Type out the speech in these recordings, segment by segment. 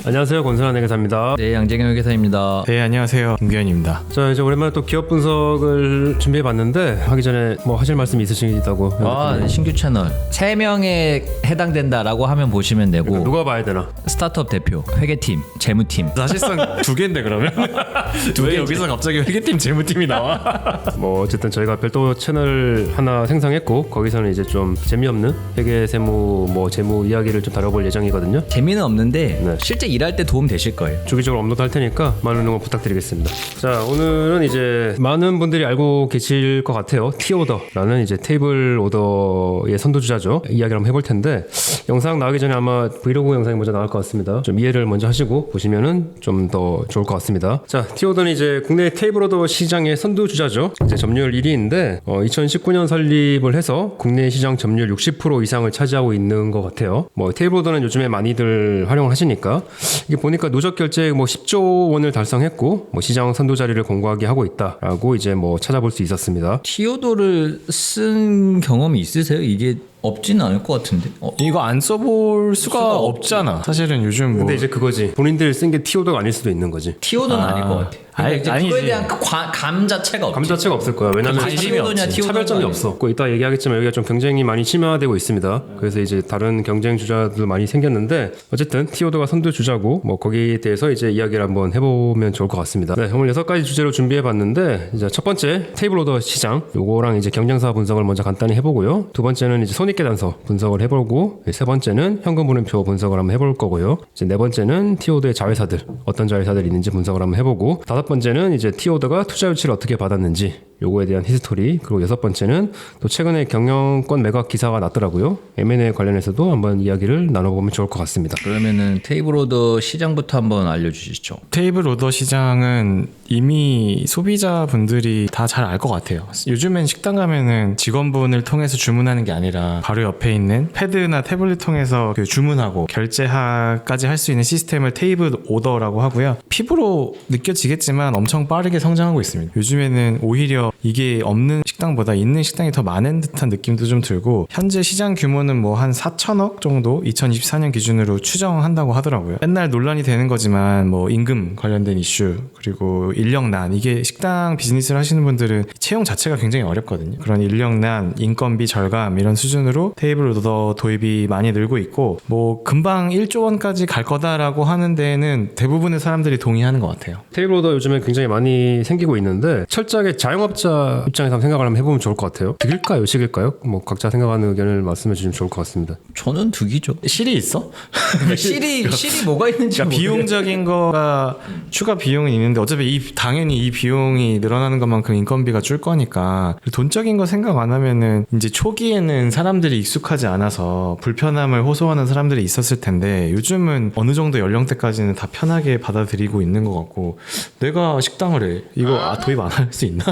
안녕하세요, 권순환 회계사입니다. 네, 양재경 회계사입니다. 네, 안녕하세요. 김규현입니다. 자, 이제 오랜만에 또 기업 분석을 준비해봤는데 하기 전에 뭐 하실 말씀 있으시다고? 네, 신규 채널 3명에 해당된다라고 하면 보시면 되고 누가 봐야 되나? 스타트업 대표, 회계팀, 재무팀. 사실상 두 개인데 그러면 왜 여기서 갑자기 회계팀 재무팀이 나와? 뭐 어쨌든 저희가 별도 채널 하나 생성했고 거기서는 이제 좀 재미없는 회계, 세무, 뭐 재무 이야기를 좀 다뤄볼 예정이거든요. 재미는 없는데 네. 실제 일할 때 도움 되실 거예요. 주기적으로 업로드할 테니까 많은 응원 부탁드리겠습니다. 자, 오늘은 이제 많은 분들이 알고 계실 것 같아요. T-오더라는 이제 테이블 오더의 선두주자죠. 이야기를 한번 해볼 텐데 영상 나가기 전에 아마 브이로그 영상이 먼저 나올 것 같습니다. 좀 이해를 먼저 하시고 보시면은 좀 더 좋을 것 같습니다. 자, T-오더는 이제 국내 테이블 오더 시장의 선두주자죠. 이제 점유율 1위인데 2019년 설립을 해서 국내 시장 점유율 60% 이상을 차지하고 있는 것 같아요. 뭐 테이블 오더는 요즘에 많이들 활용을 하시니까 이게 보니까 누적 결제 뭐 10조 원을 달성했고 뭐 시장 선두 자리를 공고하게 하고 있다라고 이제 뭐 찾아볼 수 있었습니다. 티오도를 쓴 경험이 있으세요? 이게 없지는 않을 것 같은데. 이거 안 써볼 수가 없잖아. 사실은 요즘 뭐 근데 이제 그거지. 본인들 쓴 게 T-오더가 아닐 수도 있는 거지. 티오도는 아닐 것 같아. 그러니까 아니, 이제 그거에 아니지. 대한 감 자체가 없지. 감 자체가 없을 거야. 왜냐면 관심이 없지. 차별점이 없어. 이따 얘기하겠지만 여기가 좀 경쟁이 많이 심화되고 있습니다. 그래서 이제 다른 경쟁 주자도 많이 생겼는데 어쨌든 T-오더가 선두 주자고 뭐 거기에 대해서 이제 이야기를 한번 해보면 좋을 것 같습니다. 네, 오늘 6가지 주제로 준비해봤는데 이제 첫 번째 테이블 오더 시장 요거랑 이제 경쟁사 분석을 먼저 간단히 해보고요. 두 번째는 이제 손익계산서 분석을 해보고 세 번째는 현금흐름표 분석을 한번 해볼 거고요. 이제 네 번째는 T-오더의 자회사들 어떤 자회사들이 있는지 분석을 한번 해보고 다섯 번째는 이제 T-오더가 투자 유치를 어떻게 받았는지 요거에 대한 히스토리 그리고 여섯 번째는 또 최근에 경영권 매각 기사가 났더라고요. M&A 관련해서도 한번 이야기를 나눠보면 좋을 것 같습니다. 그러면은 테이블 오더 시장부터 한번 알려주시죠. 테이블 오더 시장은 이미 소비자분들이 다 잘 알 것 같아요. 요즘엔 식당 가면은 직원분을 통해서 주문하는 게 아니라 바로 옆에 있는 패드나 태블릿 통해서 그 주문하고 결제까지 할 수 있는 시스템을 테이블 오더라고 하고요. 피부로 느껴지겠지만 엄청 빠르게 성장하고 있습니다. 요즘에는 오히려 이게 없는 식당보다 있는 식당이 더 많은 듯한 느낌도 좀 들고 현재 시장 규모는 뭐 한 4천억 정도 2024년 기준으로 추정한다고 하더라고요. 맨날 논란이 되는 거지만 뭐 임금 관련된 이슈 그리고 인력난 이게 식당 비즈니스를 하시는 분들은 채용 자체가 굉장히 어렵거든요. 그런 인력난, 인건비 절감 이런 수준으로 테이블 오더 도입이 많이 늘고 있고 뭐 금방 1조 원까지 갈 거다라고 하는 데에는 대부분의 사람들이 동의하는 것 같아요. 테이블 오더 요즘에 굉장히 많이 생기고 있는데 철저하게 자영업자 입장에서 한번 생각을 한번 해보면 좋을 것 같아요. 득일까요? 식일까요? 뭐 각자 생각하는 의견을 말씀해 주시면 좋을 것 같습니다. 저는 득이죠. 실이 있어? 실이 뭐가 있는지 그러니까 비용적인 거가 추가 비용은 있는데 어차피 당연히 이 비용이 늘어나는 것만큼 인건비가 줄 거니까 돈적인 거 생각 안 하면은 이제 초기에는 사람들이 익숙하지 않아서 불편함을 호소하는 사람들이 있었을 텐데 요즘은 어느 정도 연령대까지는 다 편하게 받아들이고 있는 것 같고 내가 식당을 해 이거 도입 안 할 수 있나?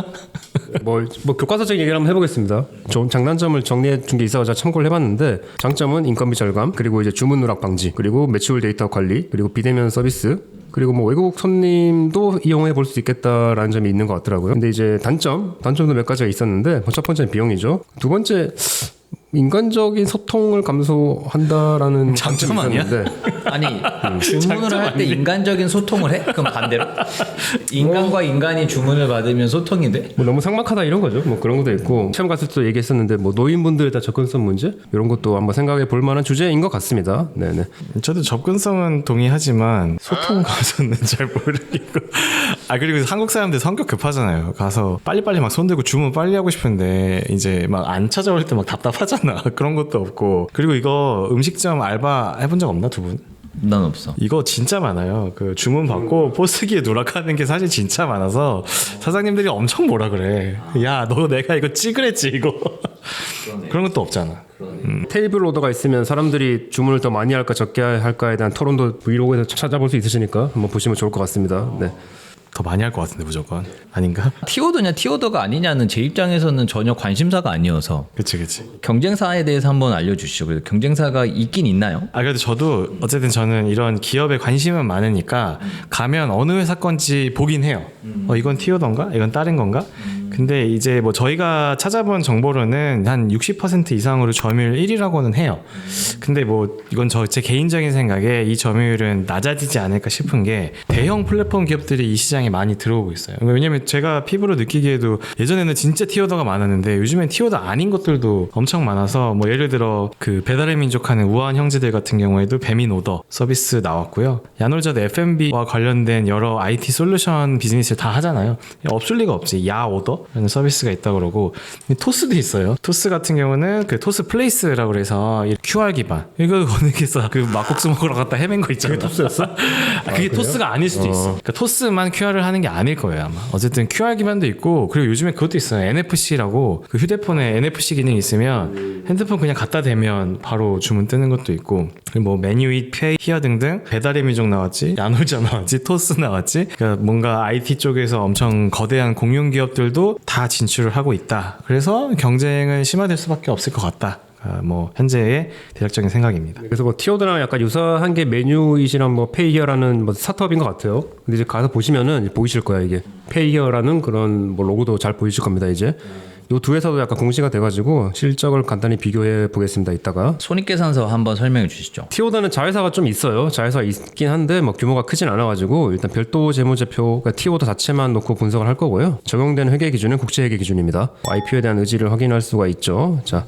뭐 교과서적인 얘기를 한번 해보겠습니다. 좀 장단점을 정리해 준 게 있어서 참고를 해봤는데 장점은 인건비 절감 그리고 이제 주문 누락 방지 그리고 매출 데이터 관리 그리고 비대면 서비스 그리고 뭐 외국 손님도 이용해 볼 수 있겠다라는 점이 있는 것 같더라고요. 근데 이제 단점도 몇 가지가 있었는데 첫 번째는 비용이죠. 두 번째 인간적인 소통을 감소한다라는 장점 아니야? 아니 주문을 할 때 인간적인 소통을 해? 그럼 반대로? 인간과 인간이 주문을 받으면 소통이 돼? 뭐 너무 삭막하다 이런 거죠. 뭐 그런 것도 있고 체험 갔을 때도 얘기했었는데 뭐 노인분들에 대한 접근성 문제 이런 것도 한번 생각해 볼 만한 주제인 것 같습니다. 네네. 저도 접근성은 동의하지만 소통 감소는 잘 모르겠고 그리고 한국 사람들 성격 급하잖아요. 가서 빨리빨리 막 손들고 주문 빨리 하고 싶은데 이제 막 안 찾아올 때 막 답답하잖아. 그런 것도 없고 그리고 이거 음식점 알바 해본 적 없나 두 분? 난 없어. 이거 진짜 많아요. 그 주문 받고 포스기에 누락하는 게 사실 진짜 많아서 사장님들이 엄청 뭐라 그래. 야, 너 내가 이거 찍으랬지 이거. 그런 것도 없잖아. 테이블 오더가 있으면 사람들이 주문을 더 많이 할까 적게 할까에 대한 토론도 브이로그에서 찾아볼 수 있으시니까 한번 보시면 좋을 것 같습니다. 네. 더 많이 할 것 같은데 무조건 아닌가? 티오더냐 티오더가 아니냐는 제 입장에서는 전혀 관심사가 아니어서. 그치. 경쟁사에 대해서 한번 알려주시죠. 그래서 경쟁사가 있긴 있나요? 그래도 저도 어쨌든 저는 이런 기업에 관심은 많으니까 가면 어느 회사 건지 보긴 해요. 이건 티오더인가? 이건 다른 건가? 근데 이제 뭐 저희가 찾아본 정보로는 한 60% 이상으로 점유율 1위라고는 해요. 근데 뭐 이건 제 개인적인 생각에 이 점유율은 낮아지지 않을까 싶은 게 대형 플랫폼 기업들이 이 시장에 많이 들어오고 있어요. 왜냐면 제가 피부로 느끼기에도 예전에는 진짜 티오더가 많았는데 요즘엔 티오더 아닌 것들도 엄청 많아서 뭐 예를 들어 그 배달의 민족 하는 우아한 형제들 같은 경우에도 배민 오더 서비스 나왔고요. 야놀자도 F&B와 관련된 여러 IT 솔루션 비즈니스를 다 하잖아요. 없을 리가 없지. 야 오더라는 서비스가 있다 그러고 토스도 있어요. 토스 같은 경우는 그 토스 플레이스라고 그래서 QR 기반 이거 거기서 그 막국수 먹으러 갔다 헤맨 거 있잖아요. 그게 토스였어? 그게 토스가 아닐 수도 있어. 그러니까 토스만 QR을 하는 게 아닐 거예요 아마. 어쨌든 QR 기반도 있고 그리고 요즘에 그것도 있어요. NFC라고 그 휴대폰에 NFC 기능이 있으면 핸드폰 그냥 갖다 대면 바로 주문 뜨는 것도 있고 그리고 뭐 메뉴잇, 페이, 히어 등등 배달의 민족 나왔지, 야놀자 나왔지, 토스 나왔지. 그러니까 뭔가 IT 쪽에서 엄청 거대한 공룡 기업들도 다 진출을 하고 있다. 그래서 경쟁은 심화될 수밖에 없을 것 같다. 뭐 현재의 대략적인 생각입니다. 그래서 뭐 티오드랑 약간 유사한 게 메뉴잇이랑 뭐 페이히어라는 뭐 스타트업인 것 같아요. 근데 이제 가서 보시면은 보이실 거야 이게 페이히어라는 그런 뭐 로고도 잘 보이실 겁니다 이제. 요 두 회사도 약간 공시가 돼가지고 실적을 간단히 비교해 보겠습니다. 이따가 손익계산서 한번 설명해 주시죠. 티오드는 자회사가 좀 있어요. 자회사가 있긴 한데 뭐 규모가 크진 않아가지고 일단 별도 재무제표 그러니까 티오드 자체만 놓고 분석을 할 거고요. 적용되는 회계 기준은 국제 회계 기준입니다. IPO에 대한 의지를 확인할 수가 있죠. 자,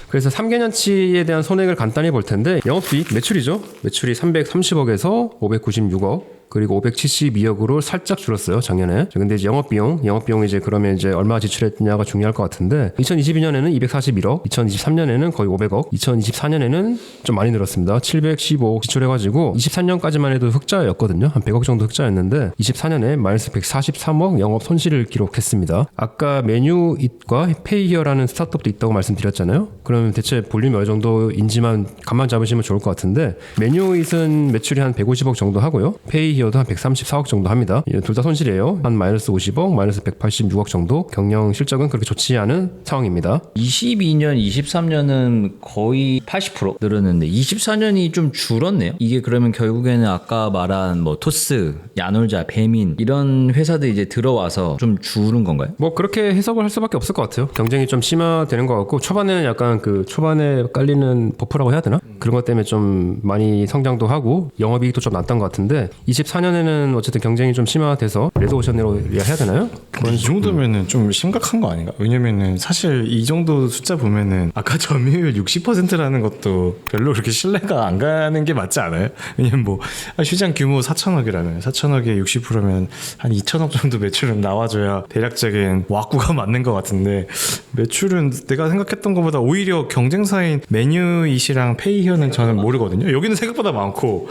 그래서 3개년치에 대한 손해를 간단히 볼 텐데 영업수익 매출이죠. 매출이 330억에서 596억. 그리고 572억으로 살짝 줄었어요 작년에. 근데 이제 영업비용 이제 그러면 이제 얼마 지출했냐가 중요할 것 같은데 2022년에는 241억, 2023년에는 거의 500억, 2024년에는 좀 많이 늘었습니다. 715억 지출해가지고 23년까지만 해도 흑자였거든요. 한 100억 정도 흑자였는데 24년에 마이너스 143억 영업 손실을 기록했습니다. 아까 메뉴잇과 페이히어라는 스타트업도 있다고 말씀드렸잖아요. 그러면 대체 볼륨이 어느 정도인지만 감만 잡으시면 좋을 것 같은데 메뉴잇은 매출이 한 150억 정도 하고요. 페이히어도 한 134억 정도 합니다. 둘 다 손실이에요. 한 마이너스 50억, 마이너스 186억 정도. 경영 실적은 그렇게 좋지 않은 상황입니다. 22년, 23년은 거의 80% 늘었는데 24년이 좀 줄었네요. 이게 그러면 결국에는 아까 말한 뭐 토스, 야놀자, 배민 이런 회사들 이제 들어와서 좀 줄은 건가요? 뭐 그렇게 해석을 할 수밖에 없을 것 같아요. 경쟁이 좀 심화되는 것 같고 초반에는 약간 그 초반에 깔리는 버프라고 해야 되나? 그런 것 때문에 좀 많이 성장도 하고 영업이익도 좀 났던 것 같은데 24년에는 어쨌든 경쟁이 좀 심화돼서 레드오션으로 해야 되나요? 이 정도면은 좀 심각한 거 아닌가? 왜냐면은 사실 이 정도 숫자 보면은 아까 점유율 60%라는 것도 별로 그렇게 신뢰가 안 가는 게 맞지 않아요? 왜냐면 뭐 시장 규모 4천억이라면 4천억에 60%면 한 2천억 정도 매출은 나와줘야 대략적인 왁구가 맞는 것 같은데 매출은 내가 생각했던 것보다 오히려 경쟁사인 메뉴잇이랑 페이히어는 저는 모르거든요. 여기는 생각보다 많고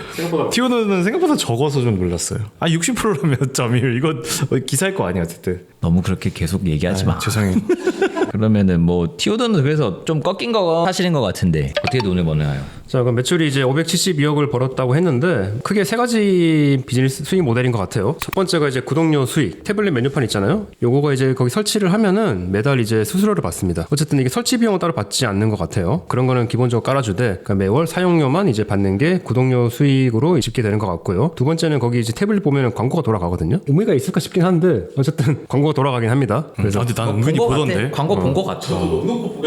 티오노는 생각보다 적어서 좀 놀랐어요. 60%라면 점유율 이거 기사일 거 아니야 어쨌든. 너무 그렇게 계속 얘기하지 마. 죄송해요. 그러면은 뭐 티오더는 그래서 좀 꺾인 거가 사실인 것 같은데 어떻게 돈을 버나요? 자, 그럼 매출이 이제 572억을 벌었다고 했는데 크게 세 가지 비즈니스 수익 모델인 것 같아요. 첫 번째가 이제 구독료 수익, 태블릿 메뉴판 있잖아요. 요거가 이제 거기 설치를 하면은 매달 이제 수수료를 받습니다. 어쨌든 이게 설치 비용은 따로 받지 않는 것 같아요. 그런 거는 기본적으로 깔아주되 그러니까 매월 사용료만 이제 받는 게 구독료 수익으로 집계 되는 것 같고요. 두 번째는 거기 이제 태블릿 보면은 광고가 돌아가거든요. 의미가 있을까 싶긴 한데 어쨌든 광고가 돌아가긴 합니다. 그래서 근데 난 은근히 본거 보던데. 같아. 광고 본 거 같아.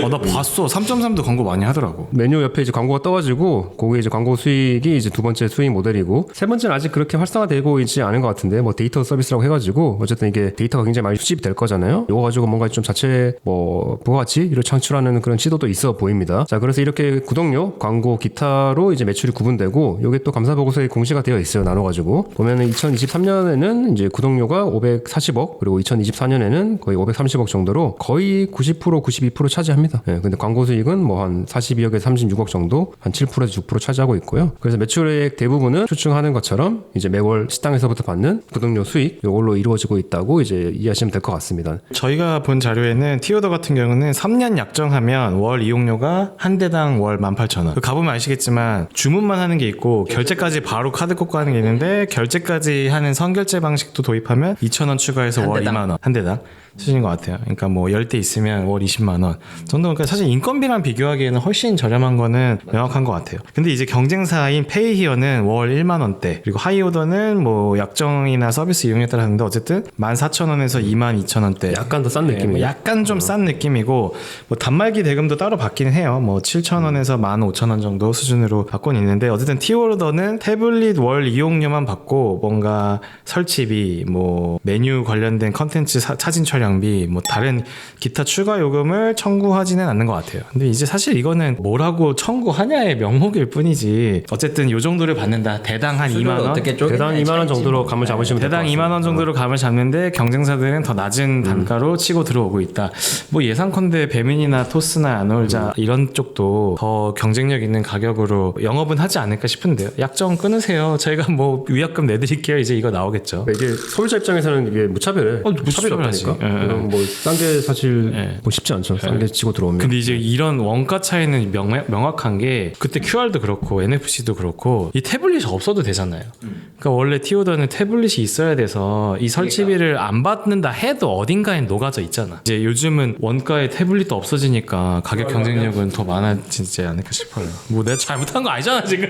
나 봤어. 3.3도 광고 많이 하더라고. 메뉴 옆에 이제 광고가 떠가지고 거기 이제 광고 수익이 이제 두 번째 수익 모델이고 세 번째는 아직 그렇게 활성화되고 있지 않은 것 같은데 뭐 데이터 서비스라고 해가지고 어쨌든 이게 데이터가 굉장히 많이 수집이 될 거잖아요. 이거 가지고 뭔가 좀 자체 뭐 부가가치를 창출하는 그런 시도도 있어 보입니다. 자, 그래서 이렇게 구독료, 광고, 기타로 이제 매출이 구분되고 이게 또 감사보고서에 공시가 되어 있어요. 나눠가지고 보면은 2023년에는 이제 구독료가 540억 그리고 2024년에는 거의 530억 정도로 거의 90% 92% 차지합니다. 예, 근데 광고 수익은 뭐 한 42억에서 36억 정도 한 7%에서 6% 차지하고 있고요. 그래서 매출액 대부분은 추측하는 것처럼 이제 매월 식당에서부터 받는 구독료 수익 이걸로 이루어지고 있다고 이제 이해하시면 될 것 같습니다. 저희가 본 자료에는 티오더 같은 경우는 3년 약정하면 월 이용료가 한 대당 월 18,000원. 가보면 아시겠지만 주문만 하는 게 있고 결제까지 바로 카드 꽂고 하는 게 있는데 결제까지 하는 선결제 방식도 도입하면 2,000원 추가해서 월 2만 원 한 대당 수준인 것 같아요. 그러니까 뭐 10대 있으면 월 20만 원 정도. 그러니까 사실 인건비랑 비교하기에는 훨씬 저렴한 거는 명확한 것 것 같아요. 근데 이제 경쟁사인 페이히어는 월 1만 원대, 그리고 하이오더는 뭐 약정이나 서비스 이용에 따라 하는데 어쨌든 14,000원에서 22,000원대. 약간 더 싼 느낌이에요. 약간 좀 싼 느낌이고, 뭐 단말기 대금도 따로 받기는 해요. 뭐 7,000원에서 15,000원 정도 수준으로 받고는 있는데, 어쨌든 티오르더는 태블릿 월 이용료만 받고 뭔가 설치비, 뭐 메뉴 관련된 컨텐츠 사진 촬영비, 뭐 다른 기타 추가 요금을 청구하지는 않는 것 같아요. 근데 이제 사실 이거는 뭐라고 청구하냐의 명목일 뿐이지, 어쨌든 요 정도를 받는다. 대당 한 2만 원. 어떻게 대단 2만 원 정도로 감을 잡으시면 될것 대당 같습니다. 2만 원 정도로 감을 잡는데 경쟁사들은 더 낮은 단가로 치고 들어오고 있다. 뭐 예상컨대 배민이나 토스나 아놀자 이런 쪽도 더 경쟁력 있는 가격으로 영업은 하지 않을까 싶은데요. 약정 끊으세요. 저희가 뭐 위약금 내드릴게요. 이제 이거 나오겠죠. 이게 소비자 입장에서는 이게 무차별해. 무차별이 무차별하지. 없다니까. 뭐싼 게 사실 예. 뭐 쉽지 않죠. 싼 게 치고 들어오면. 근데 이제 이런 원가 차이는 명확한 게, 그때 QR도 그렇고 NFC도 그렇고 이 태블릿이 없어도 되잖아요. 그러니까 원래 티오더는 태블릿이 있어야 돼서 이 설치비를 안 받는다 해도 어딘가엔 녹아져 있잖아. 이제 요즘은 원가에 태블릿도 없어지니까 가격 경쟁력은 더 많아지지 않을까 싶어요. 뭐 내가 잘못한 거 아니잖아 지금.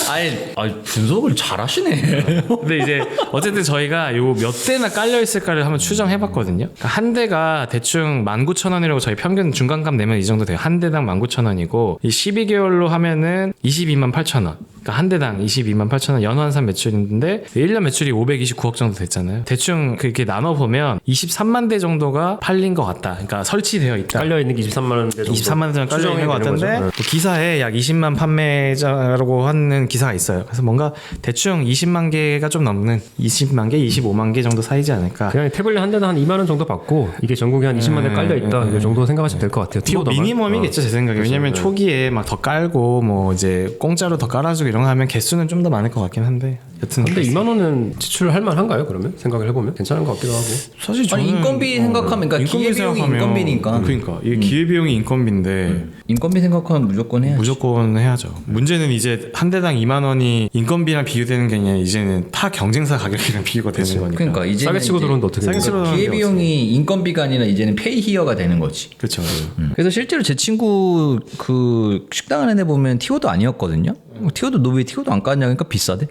아니 분석을 잘하시네. 근데 이제 어쨌든 저희가 요 몇 대나 깔려 있을까를 한번 추정해봤거든요. 그러니까 한 대가 대충 19,000원이라고 저희 평균 중간값 내면 이 정도 돼요. 한 대당 19,000원이고 이 12개월로 하면은 22만 8천원. 그러니까 한 대당 22만 8천원 연환산 매출인데 1년 매출이 529억 정도 됐잖아요. 대충 그렇게 나눠보면 23만 대 정도가 팔린 것 같다. 그러니까 설치되어 있다. 깔려 있는 게 23만 원 정도. 23만 원 정도 깔려 있는 것 추정이 되는 같은데, 거죠. 또 기사에 약 20만 판매자라고 하는 기사가 있어요. 그래서 뭔가 대충 20만 개가 좀 넘는 20만 개, 25만 개 정도 사이지 않을까. 그냥 태블릿 한 대당 한 2만 원 정도 받고 이게 전국에 한 20만 대 깔려 있다. 이 정도 생각하시면 될 것 같아요. 뭐 티오더만. 미니멈이겠죠 제 생각에. 왜냐면 그렇죠. 초기에 막 더 깔고 뭐 이제 공짜로 더 깔아주고 이런 거 하면 개수는 좀 더 많을 것 같긴 한데, 여튼 근데 2만 원은 지출할 만한가요? 그러면 생각을 해보면 괜찮은 것 같기도 하고. 사실 아니 인건비 생각하면, 그러니까 기회비용이 인건비니까. 그러니까 이게 기회비용이 인건비인데 인건비 생각하면 무조건 해야지. 무조건 해야죠. 문제는 이제 한 대당 2만 원이 인건비랑 비교되는 게 아니라 이제는 타 경쟁사 가격이랑 비교가 되는 거니까. 그러니까 이제는 싸게 치고 이제 들어오는데 어떻게 싸게 되는 치고 거예요? 들어오는 기회비용이 인건비가 아니라 이제는 페이히어가 되는 거지. 그렇죠. 그래서 실제로 제 친구 그 식당 안에 보면 티오도 아니었거든요. 티오도 너 왜 티오도 안 깠냐? 그러니까 비싸대.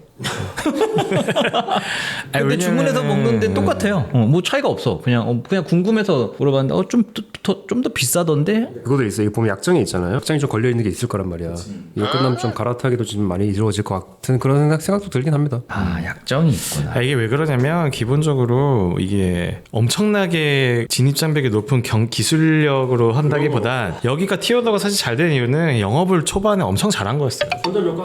근데 주문해서 먹는데 똑같아요. 뭐 차이가 없어. 그냥 궁금해서 물어봤는데 좀 더 비싸던데. 그것도 있어요. 이거 보면 약정이 있잖아요. 약정이 좀 걸려 있는 게 있을 거란 말이야. 이거 끝나면 좀 갈아타기도 좀 많이 이루어질 것 같은 그런 생각도 들긴 합니다. 아 약정이 있구나. 이게 왜 그러냐면 기본적으로 이게 엄청나게 진입장벽이 높은 기술력으로 한다기보단 여기가 티오더가 사실 잘 된 이유는 영업을 초반에 엄청 잘한 거였어요.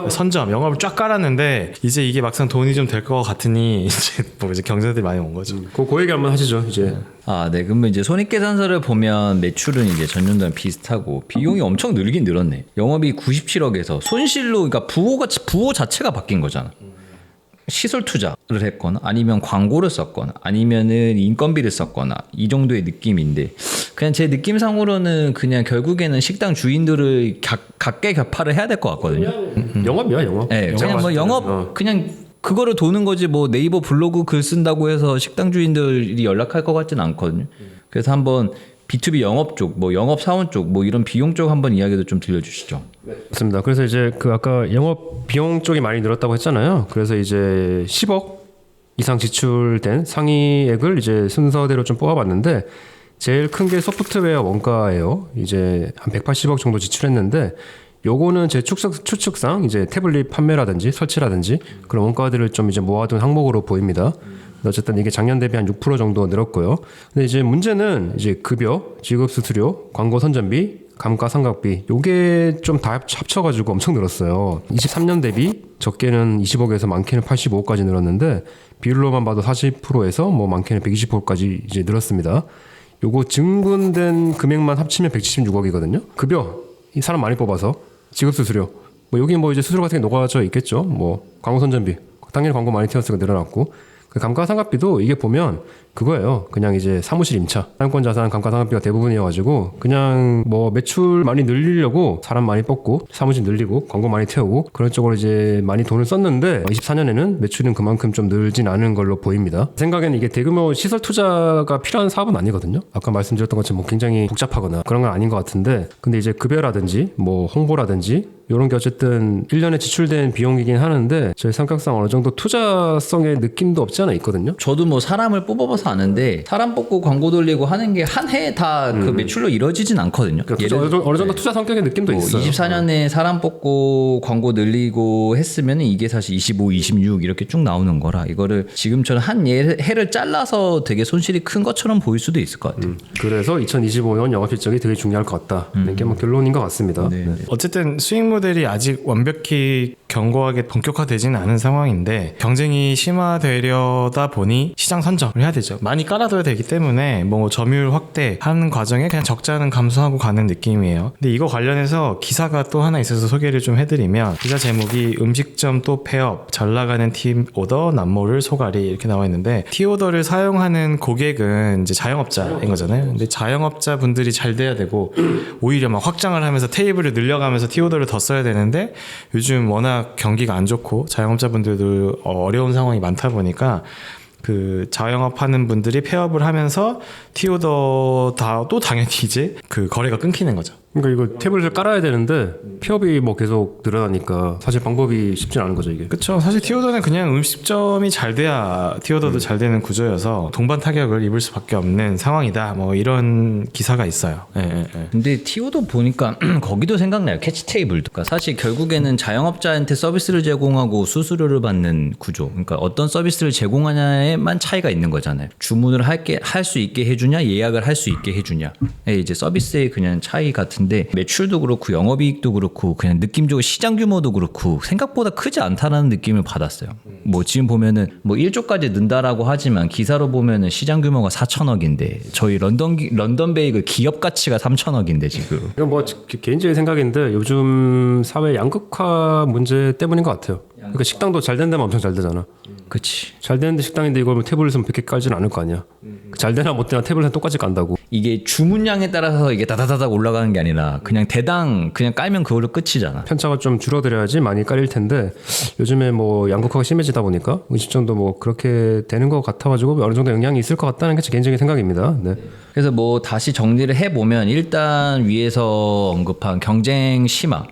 선점 영업을 쫙 깔았는데 이제 이게 막상 돈이 좀 될 것 같으니 이제 뭐 이제 경쟁자들이 많이 온 거죠. 그 얘기 한번 하시죠. 이제 네. 그러면 이제 손익계산서를 보면 매출은 이제 전년도랑 비슷하고 비용이 엄청 늘긴 늘었네. 영업이 97억에서 손실로, 그러니까 부호 자체가 바뀐 거잖아. 시설 투자를 했거나 아니면 광고를 썼거나 아니면은 인건비를 썼거나 이 정도의 느낌인데, 그냥 제 느낌상으로는 그냥 결국에는 식당 주인들을 각계격파를 해야 될 것 같거든요. 영업이야 영업. 네, 그냥 뭐 영업 그냥 그거를 도는 거지, 뭐 네이버 블로그 글 쓴다고 해서 식당 주인들이 연락할 것 같지는 않거든요. 그래서 한번 B2B 영업 쪽, 뭐 영업 사원 쪽, 뭐 이런 비용 쪽 한번 이야기도 좀 들려주시죠. 맞습니다. 그래서 이제 그 아까 영업 비용 쪽이 많이 늘었다고 했잖아요. 그래서 이제 10억 이상 지출된 상위액을 이제 순서대로 좀 뽑아봤는데, 제일 큰 게 소프트웨어 원가예요. 이제 한 180억 정도 지출했는데, 요거는 제 추측상 이제 태블릿 판매라든지 설치라든지 그런 원가들을 좀 이제 모아둔 항목으로 보입니다. 어쨌든 이게 작년 대비 한 6% 정도 늘었고요. 근데 이제 문제는 이제 급여, 지급 수수료, 광고 선전비, 감가상각비, 요게 좀 다 합쳐가지고 엄청 늘었어요. 23년 대비 적게는 20억에서 많게는 85억까지 늘었는데, 비율로만 봐도 40%에서 뭐 많게는 120%까지 이제 늘었습니다. 요거 증분된 금액만 합치면 176억이거든요. 급여, 이 사람 많이 뽑아서, 지급 수수료, 뭐 여기 뭐 이제 수수료 같은 게 녹아져 있겠죠. 뭐 광고 선전비, 당연히 광고 많이 튀었으니까 늘어났고, 그 감가상각비도 이게 보면 그거예요. 그냥 이제 사무실 임차, 사용권 자산 감가상각비가 대부분이어가지고 그냥 뭐 매출 많이 늘리려고 사람 많이 뽑고 사무실 늘리고 광고 많이 태우고 그런 쪽으로 이제 많이 돈을 썼는데, 24년에는 매출은 그만큼 좀 늘진 않은 걸로 보입니다. 생각에는 이게 대규모 시설 투자가 필요한 사업은 아니거든요. 아까 말씀드렸던 것처럼 뭐 굉장히 복잡하거나 그런 건 아닌 것 같은데, 근데 이제 급여라든지 뭐 홍보라든지 이런 게 어쨌든 1년에 지출된 비용이긴 하는데 저희 성격상 어느 정도 투자성의 느낌도 없지 않아 있거든요. 저도 뭐 사람을 뽑아봐서 아는데 사람 뽑고 광고 돌리고 하는 게 한 해에 다 그 매출로 이루어지진 않거든요. 그러니까 어느 정도 투자 성격의 느낌도 뭐 있어요. 24년에 사람 뽑고 광고 늘리고 했으면 이게 사실 25, 26 이렇게 쭉 나오는 거라 이거를 지금처럼 한 해를 잘라서 되게 손실이 큰 것처럼 보일 수도 있을 것 같아요. 그래서 2025년 영업실적이 되게 중요할 것 같다. 이게 뭐 결론인 것 같습니다. 네. 어쨌든 수익 모델이 아직 완벽히 견고하게 본격화되지는 않은 상황인데 경쟁이 심화되려다 보니 시장 선점을 해야 되죠. 많이 깔아둬야 되기 때문에 뭐 점유율 확대하는 과정에 그냥 적자는 감소하고 가는 느낌이에요. 근데 이거 관련해서 기사가 또 하나 있어서 소개를 좀 해드리면 기사 제목이 음식점 또 폐업 잘 나가는 팀 오더 남모를 소갈이 이렇게 나와 있는데 티오더를 사용하는 고객은 이제 자영업자인 거잖아요. 근데 자영업자 분들이 잘 돼야 되고 오히려 막 확장을 하면서 테이블을 늘려가면서 티오더를 더 써야 되는데 요즘 워낙 경기가 안 좋고 자영업자분들도 어려운 상황이 많다 보니까 그 자영업하는 분들이 폐업을 하면서 티오더 또 당연히 이제 그 거래가 끊기는 거죠. 그러니까 이거 탭을 깔아야 되는데 폐업이 뭐 계속 늘어나니까 사실 방법이 쉽진 않은 거죠 이게. 그렇죠. 사실 티오더는 그냥 음식점이 잘 돼야 티오더도 잘 되는 구조여서 동반 타격을 입을 수밖에 없는 상황이다. 뭐 이런 기사가 있어요. 예. 근데 티오도 보니까 거기도 생각나요. 캐치 테이블도. 그러니까 사실 결국에는 자영업자한테 서비스를 제공하고 수수료를 받는 구조. 그러니까 어떤 서비스를 제공하냐에만 차이가 있는 거잖아요. 주문을 할 수 있게 해주냐, 예약을 할 수 있게 해주냐. 이제 서비스의 그냥 차이 같은데 매출도 그렇고 영업이익도 그렇고 그냥 느낌적으로 시장 규모도 그렇고 생각보다 크지 않다라는 느낌을 받았어요. 뭐 지금 보면은 뭐 1조까지 는다라고 하지만 기사로 보면은 시장 규모가 4천억인데 저희 런던 베이글 기업 가치가 3천억인데 지금. 이건 뭐 개인적인 생각인데 요즘 사회 양극화 문제 때문인 것 같아요. 그러니까 식당도 잘 된 데만 엄청 잘 되잖아. 그치. 잘 되는데 식당인데 이걸 뭐 탭을 쓰면 100개 깔지는 않을 거 아니야. 잘 되나 못 되나 탭을 똑같이 깐다고. 이게 주문량에 따라서 이게 다다다닥 올라가는 게 아니라 그냥 대당 그냥 깔면 그걸로 끝이잖아. 편차가 좀 줄어들어야지 많이 깔릴 텐데 요즘에 뭐 양극화가 심해지다 보니까 음식점도 뭐 그렇게 되는 것 같아가지고 어느 정도 영향이 있을 것 같다는 게 제 개인적인 생각입니다. 네. 그래서 뭐 다시 정리를 해보면 일단 위에서 언급한 경쟁 심화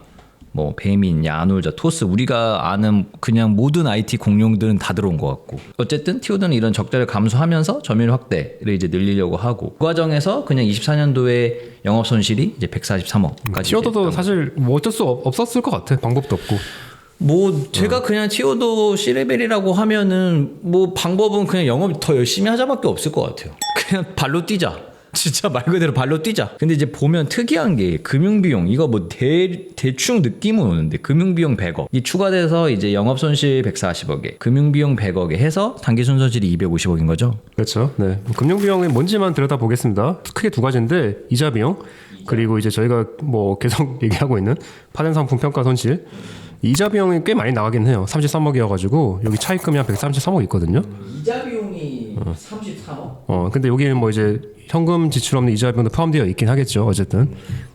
뭐 배민, 야놀자, 토스 우리가 아는 그냥 모든 IT 공룡들은 다 들어온 것 같고 어쨌든 티오드는 이런 적자를 감소하면서 점유율 확대를 이제 늘리려고 하고 그 과정에서 그냥 24년도에 영업 손실이 이제 143억까지 티오더도 사실 뭐 어쩔 수 없었을 것 같아. 방법도 없고. 뭐 제가 그냥 티오도 C레벨이라고 하면은 뭐 방법은 그냥 영업 더 열심히 하자밖에 없을 것 같아요. 그냥 발로 뛰자. 진짜 말 그대로 발로 뛰자. 근데 이제 보면 특이한 게 금융비용 이거 뭐 대충 느낌은 오는데 금융비용 100억 이 추가돼서 이제 영업손실 140억에 금융비용 100억에 해서 당기순손실이 250억인 거죠. 그렇죠. 네. 금융비용이 뭔지만 들여다보겠습니다. 크게 두 가지인데 이자 비용 그리고 이제 저희가 뭐 계속 얘기하고 있는 파생상품 평가 손실. 이자 비용이 꽤 많이 나가긴 해요. 33억이어가지고 여기 차입금이 한 133억 있거든요. 이자 비용이 33억? 근데 여기는 뭐 이제 현금 지출 없는 이자 비용도 포함되어 있긴 하겠죠. 어쨌든.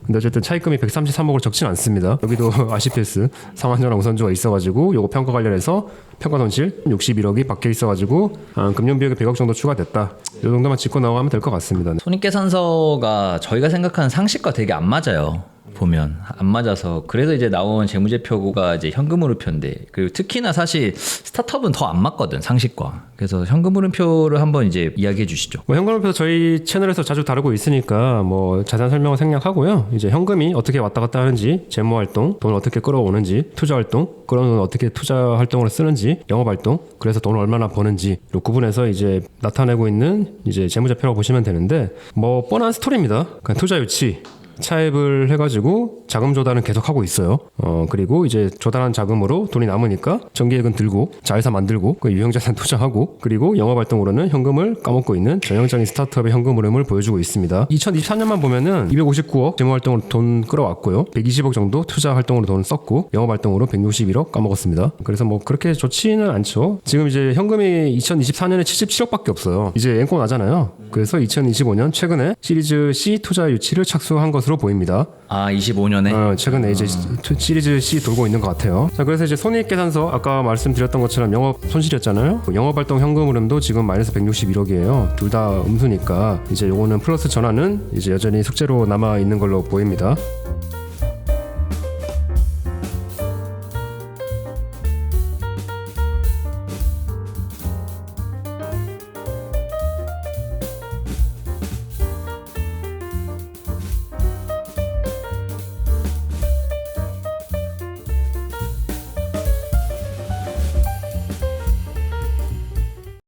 근데 어쨌든 차입금이 133억을 적진 않습니다. 여기도 아시페스 상환전환 우선주가 있어가지고 요거 평가 관련해서 평가 손실 61억이 박혀 있어가지고 금융비용이 100억 정도 추가됐다. 이 정도만 짚고 나가면 될 것 같습니다. 손익계산서가 저희가 생각하는 상식과 되게 안 맞아요. 보면 안 맞아서 그래서 이제 나온 재무제표가 이제 현금흐름표인데 그리고 특히나 사실 스타트업은 더 안 맞거든 상식과. 그래서 현금흐름표를 한번 이제 이야기해 주시죠. 뭐 현금흐름표 저희 채널에서 자주 다루고 있으니까 뭐 자세한 설명을 생략하고요. 이제 현금이 어떻게 왔다 갔다 하는지, 재무활동, 돈을 어떻게 끌어오는지, 투자활동, 그런 돈을 어떻게 투자활동으로 쓰는지, 영업활동, 그래서 돈을 얼마나 버는지 구분해서 이제 나타내고 있는 이제 재무제표라고 보시면 되는데 뭐 뻔한 스토리입니다. 그냥 투자 유치. 차입을 해가지고 자금 조달은 계속 하고 있어요. 그리고 이제 조달한 자금으로 돈이 남으니까 정기예금 들고 자회사 만들고 그 유형자산 투자하고 그리고 영업활동으로는 현금을 까먹고 있는 전형적인 스타트업의 현금 흐름을 보여주고 있습니다. 2024년만 보면은 259억 재무활동으로 돈 끌어왔고요. 120억 정도 투자활동으로 돈 썼고 영업활동으로 161억 까먹었습니다. 그래서 뭐 그렇게 좋지는 않죠. 지금 이제 현금이 2024년에 77억밖에 없어요. 이제 앵꼬 나잖아요. 그래서 2025년 최근에 시리즈 C 투자 유치를 착수한 것으로 보입니다. 아 25년에? 최근에 이제 시리즈 C 돌고 있는 것 같아요. 자, 그래서 이제 손익계산서 아까 말씀드렸던 것처럼 영업 손실이었잖아요. 영업활동 현금 흐름도 지금 마이너스 161억이에요. 둘 다 음수니까 이제 요거는 플러스 전환은 이제 여전히 숙제로 남아 있는 걸로 보입니다.